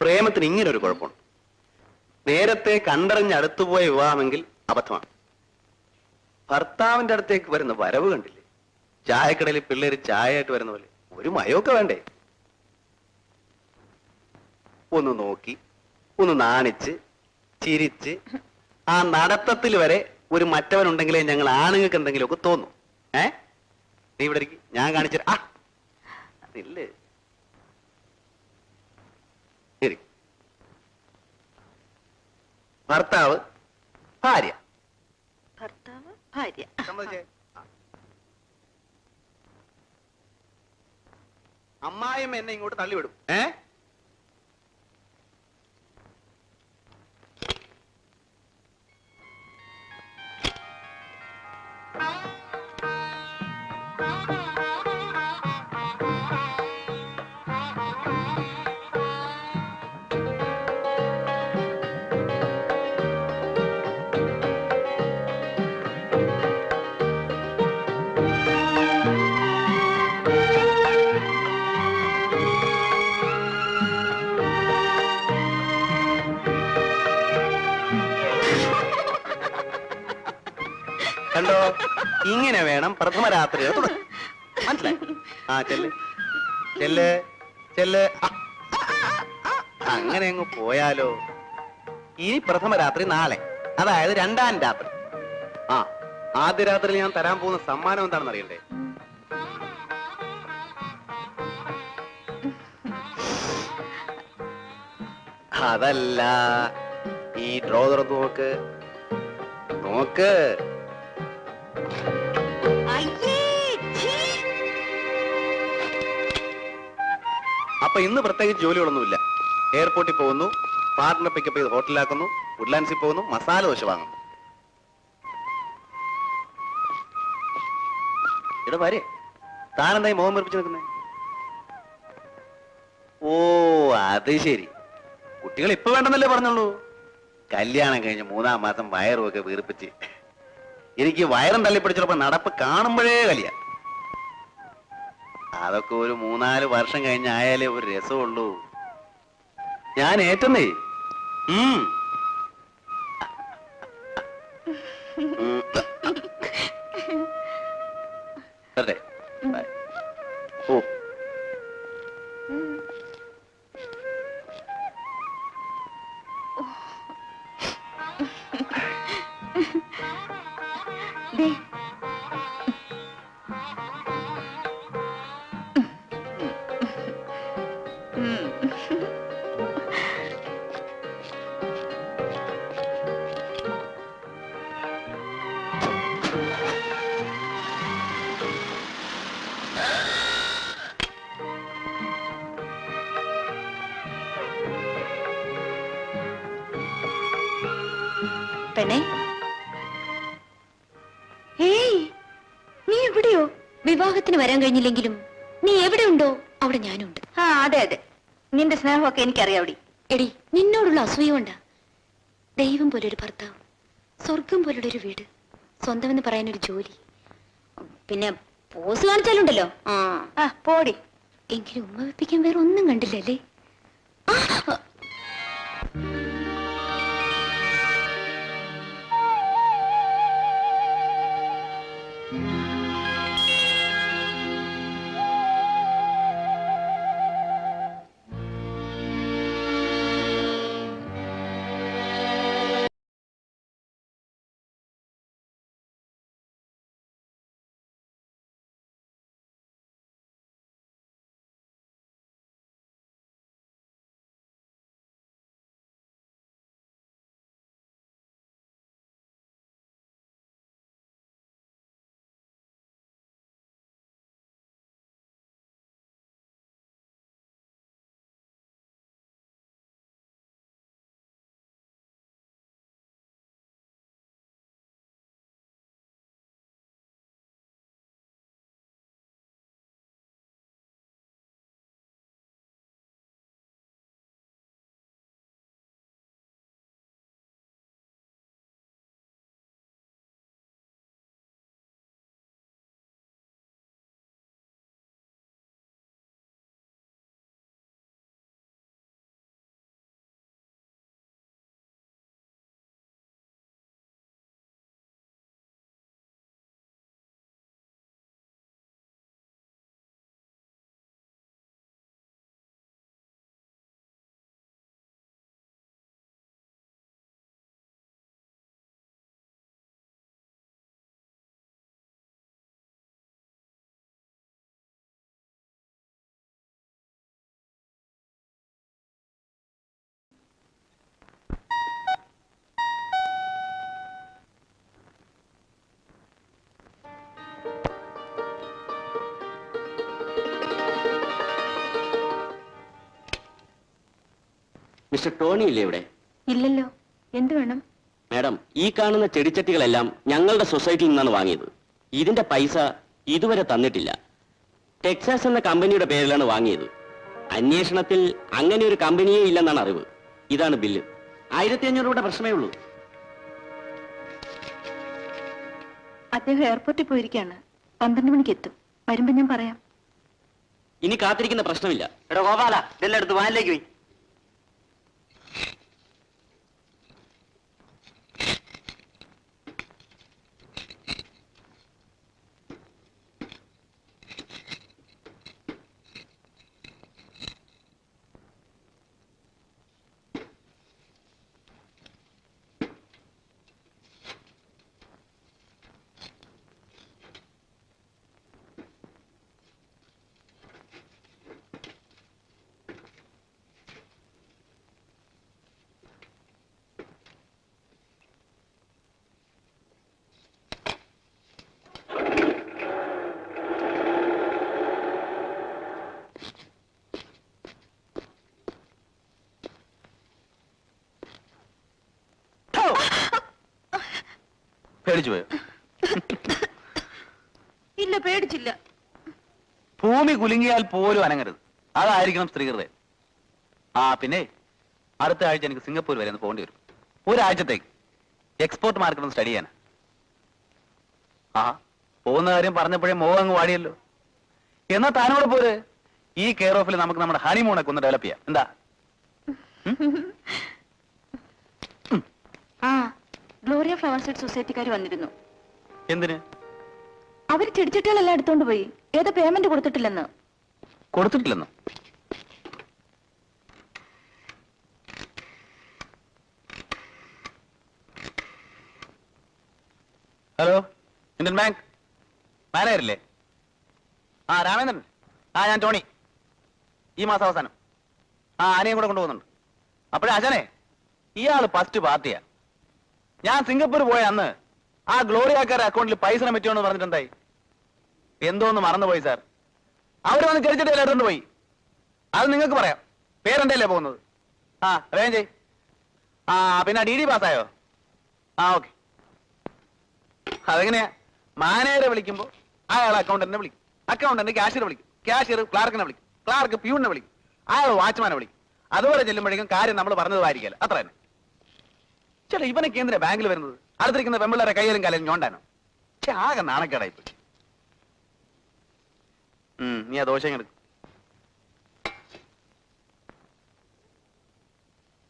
പ്രേമത്തിന് ഇങ്ങനെ ഒരു കുഴപ്പമുണ്ട്. നേരത്തെ കണ്ടറിഞ്ഞ് അടുത്തുപോയ വിവാഹമെങ്കിൽ അബദ്ധമാണ്. ഭർത്താവിന്റെ അടുത്തേക്ക് വരുന്ന വരവ് കണ്ടില്ലേ? ചായക്കടയിൽ പിള്ളേര് ചായയായിട്ട് വരുന്ന പോലെ. ഒരു മയമൊക്കെ വേണ്ടേ? ഒന്ന് നോക്കി, ഒന്ന് നാണിച്ച്, ചിരിച്ച്, ആ നടത്തത്തിൽ വരെ ഒരു മറ്റവനുണ്ടെങ്കിലേ ഞങ്ങൾ ആണുങ്ങൾക്ക് എന്തെങ്കിലുമൊക്കെ തോന്നും. നീ ഇവിടെ ഇരിക്കും, ഞാൻ കാണിച്ചു. ഇല്ലേ ഭർത്താവ് ഭാര്യ, ഭർത്താവ് ഭാര്യ. അമ്മായിയും എന്നെ ഇങ്ങോട്ട് തള്ളിവിടും. കണ്ടോ, ഇങ്ങനെ വേണം പ്രഥമ രാത്രി. മനസ്സിലായി? ചെല്ല് ചെല്ല് ചെല്ല്. അങ്ങനെ അങ്ങ് പോയാലോ? ഇനി പ്രഥമ രാത്രി നാളെ, അതായത് രണ്ടാം രാത്രി. ആദ്യ രാത്രിയിൽ ഞാൻ തരാൻ പോകുന്ന സമ്മാനം എന്താണെന്ന് അറിയണ്ടേ? അതല്ല, ഈ ഡ്രോ തുറന്ന് നോക്ക് നോക്ക്. അപ്പൊ ഇന്ന് പ്രത്യേകിച്ച് ജോലികളൊന്നുമില്ല. എയർപോർട്ടിൽ പോകുന്നു, പാർട്ട്ണർ പിക്കപ്പ് ചെയ്ത് ഹോട്ടലിലാക്കുന്നു, വുഡ്ലാൻഡ്സിൽ പോകുന്നു, മസാല ദോശ വാങ്ങുന്നു. ഇവിടെ വരെ താനെന്തായി മോഹം വെറുപ്പിച്ച് നിൽക്കുന്നേ? ഓ അത് ശരി, കുട്ടികൾ ഇപ്പൊ വേണ്ടെന്നല്ലേ പറഞ്ഞുള്ളൂ. കല്യാണം കഴിഞ്ഞ് 3-ാം മാസം വയറും ഒക്കെ വീർപ്പിച്ച് എനിക്ക് വയറും തള്ളിപ്പിടിച്ചപ്പോ നടപ്പ് കാണുമ്പോഴേ കലിയ. അതൊക്കെ ഒരു 3-4 വർഷം കഴിഞ്ഞായാലേ ഒരു രസമുള്ളൂ. ഞാൻ ഏറ്റെന്നേ. അതെ ഓ പെണ്ണേ, നീ എവിടെയോ? വിവാഹത്തിന് വരാൻ കഴിഞ്ഞില്ലെങ്കിലും നീ എവിടെയുണ്ടോ അവിടെ ഞാനുണ്ട്. അതെ അതെ, നിന്റെ സ്നേഹമൊക്കെ എനിക്കറിയാവടി. എടി, നിന്നോടുള്ള അസൂയ കൊണ്ടാ. ദൈവം പോലൊരു ഭർത്താവ്, സ്വർഗം പോലുള്ള ഒരു വീട്, സ്വന്തമെന്ന് പറയാനൊരു ജോലി, പിന്നെ പോസ് കാണിച്ചാലുണ്ടല്ലോ. പോടി. എങ്കിലും ഉമ്മ വെപ്പിക്കാൻ വേറെ ഒന്നും കണ്ടില്ലല്ലേ? മിസ്റ്റർ ടോണി ഇല്ലേ ഇവിടെ? ഇല്ലല്ലോ, എന്ത് വേണം? മാഡം, ഈ കാണുന്ന ചെടിച്ചട്ടികളെല്ലാം ഞങ്ങളുടെ സൊസൈറ്റിയിൽ നിന്നാണ് വാങ്ങിയത്. ഇതിന്റെ പൈസ ഇതുവരെ തന്നിട്ടില്ല. ടെക്സാസ് എന്ന കമ്പനിയുടെ പേരിലാണ് വാങ്ങിയത്. അന്വേഷണത്തിൽ അങ്ങനെ ഒരു കമ്പനിയേ ഇല്ലെന്നാണ് അറിവ്. ഇതാണ് ബില്ല്. 1500 രൂപയുടെ പ്രശ്നമേ ഉള്ളൂ. അദ്ദേഹം എയർപോർട്ടിൽ പോയിരിക്കാണ്. 12 മണിക്ക് എത്തും. വരുമ്പോ ഞാൻ പറയാം. ഇനി കാത്തിരിക്കുന്ന പ്രശ്നമില്ല. എടാ ഗോപാല, ഇതെല്ലാം എടുത്ത് വാനിലേക്ക് പോയി. പേടിച്ചു പോയോ? ഇല്ല, പേടിച്ചില്ല. ഭൂമി കുലുങ്ങിയാൽ പോലും അനങ്ങരുത്. അതായിരിക്കണം സ്ത്രീകളുടെ. പിന്നെ അടുത്ത ആഴ്ച എനിക്ക് സിംഗപ്പൂർ വരെ ഒന്ന് പോകേണ്ടി വരും. ഒരാഴ്ചത്തേക്ക് എക്സ്പോർട്ട് മാർക്കറ്റ് ഒന്ന് സ്റ്റഡി ചെയ്യാൻ. പോകുന്ന കാര്യം പറഞ്ഞപ്പോഴേ മോഹം അങ്ങ് വാടിയല്ലോ. എന്നാ താനോട് പോര്. ഈ കെയർ ഓഫിൽ നമുക്ക് നമ്മുടെ ഹണിമൂണൊക്കെ ഒന്ന് ഡെവലപ്പ് ചെയ്യാം. എന്താ? ഗ്ലോറിയ ഫ്ലവർ സീഡ് സൊസൈറ്റിക്കാർ വന്നിരുന്നു. എന്തിന്? അവര് ചെടിച്ചട്ടികളെല്ലാം എടുത്തോണ്ട് പോയി. ഏതോ പേയ്മെന്റ് കൊടുത്തിട്ടില്ലെന്ന്. കൊടുത്തിട്ടില്ലെന്നോ? ഹലോ, ഇന്ത്യൻ ബാങ്ക് മാനേജറില്ലേ? രാമേന്ദ്രൻ. ഞാൻ ടോണി. ഈ മാസം അവസാനം ആനയും കൂടെ കൊണ്ടുപോകുന്നുണ്ട്. അപ്പോഴേ അച്ഛനെ, ഇയാള് ഫസ്റ്റ് പാർട്ടിയാ. ഞാൻ സിംഗപ്പൂർ പോയ അന്ന് ആ ഗ്ലോറിയാക്കാരുടെ അക്കൗണ്ടിൽ പൈസ പറ്റുമെന്ന് പറഞ്ഞിട്ടുണ്ടായി. എന്തോന്ന് മറന്നുപോയി സാർ. അവർ വന്ന് ചെടിച്ചട്ടി എടുത്തോണ്ട് പോയി. അത് നിങ്ങൾക്ക് പറയാം. പേരെന്റെ അല്ലേ പോകുന്നത്? വേഗം ചെയ്. പിന്നെ DD പാസ്സായോ? ഓക്കെ. അതെങ്ങനെയാ? മാനേജറെ വിളിക്കുമ്പോ അയാൾ അക്കൗണ്ടന്റിനെ വിളിക്കും, അക്കൗണ്ടന്റ് ക്യാഷ്യറെ വിളിക്കും, ക്യാഷ്യർ ക്ലാർക്കിനെ വിളിക്കും, ക്ലാർക്ക് പ്യൂണിനെ വിളിക്കും, അയാൾ വാച്ച്മാനെ വിളിക്കും. അതുപോലെ ചെല്ലുമ്പോഴേക്കും കാര്യം നമ്മൾ പറഞ്ഞതുമായിരിക്കല്ല. അത്ര തന്നെ. ചേട്ടാ, ഇവനൊക്കെ എന്തിനാ ബാങ്കിൽ വരുന്നത്? അടുത്തിരിക്കുന്ന പെമ്പിള്ളേരെ കയ്യിലും കാലും ഞോണ്ടാനോ? ആകെ നാണക്കേടായി പോയി. നീ ആ ദോശ എടുക്കും.